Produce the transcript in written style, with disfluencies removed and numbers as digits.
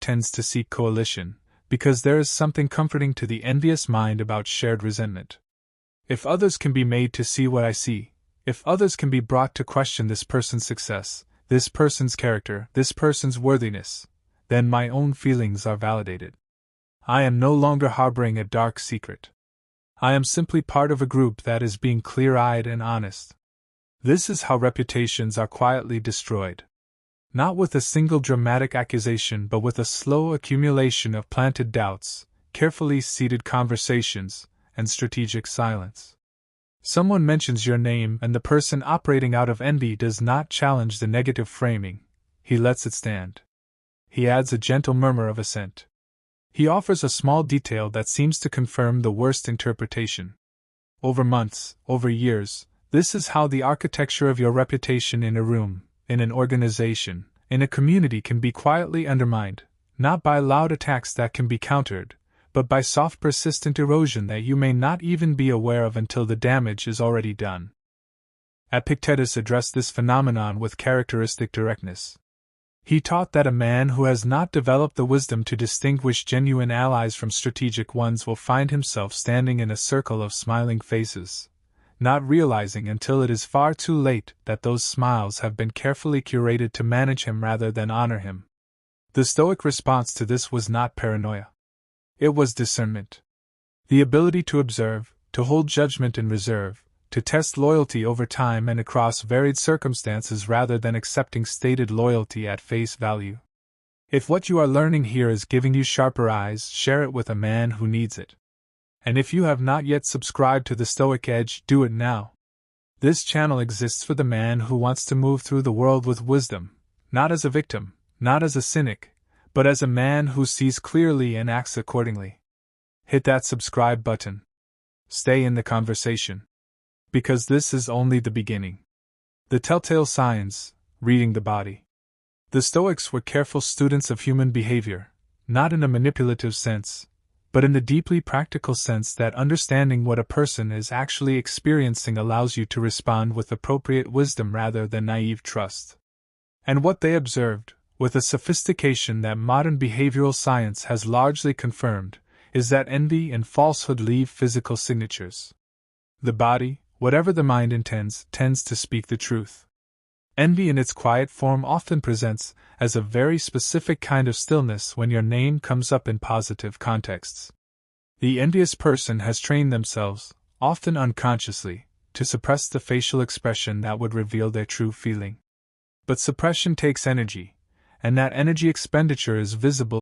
tends to seek coalition, because there is something comforting to the envious mind about shared resentment. If others can be made to see what I see, if others can be brought to question this person's success, this person's character, this person's worthiness, then my own feelings are validated. I am no longer harboring a dark secret. I am simply part of a group that is being clear-eyed and honest. This is how reputations are quietly destroyed. Not with a single dramatic accusation, but with a slow accumulation of planted doubts, carefully seeded conversations, and strategic silence. Someone mentions your name, and the person operating out of envy does not challenge the negative framing, he lets it stand. He adds a gentle murmur of assent. He offers a small detail that seems to confirm the worst interpretation. Over months, over years, this is how the architecture of your reputation in a room, in an organization, in a community can be quietly undermined, not by loud attacks that can be countered, but by soft persistent erosion that you may not even be aware of until the damage is already done. Epictetus addressed this phenomenon with characteristic directness. He taught that a man who has not developed the wisdom to distinguish genuine allies from strategic ones will find himself standing in a circle of smiling faces, not realizing until it is far too late that those smiles have been carefully curated to manage him rather than honor him. The Stoic response to this was not paranoia. It was discernment. The ability to observe, to hold judgment in reserve, to test loyalty over time and across varied circumstances rather than accepting stated loyalty at face value. If what you are learning here is giving you sharper eyes, share it with a man who needs it. And if you have not yet subscribed to the Stoic Edge, do it now. This channel exists for the man who wants to move through the world with wisdom, not as a victim, not as a cynic, but as a man who sees clearly and acts accordingly. Hit that subscribe button. Stay in the conversation. Because this is only the beginning. The telltale signs, reading the body. The Stoics were careful students of human behavior, not in a manipulative sense, but in the deeply practical sense that understanding what a person is actually experiencing allows you to respond with appropriate wisdom rather than naive trust. And what they observed, with a sophistication that modern behavioral science has largely confirmed, is that envy and falsehood leave physical signatures. The body, whatever the mind intends, tends to speak the truth. Envy in its quiet form often presents as a very specific kind of stillness when your name comes up in positive contexts. The envious person has trained themselves, often unconsciously, to suppress the facial expression that would reveal their true feeling. But suppression takes energy, and that energy expenditure is visible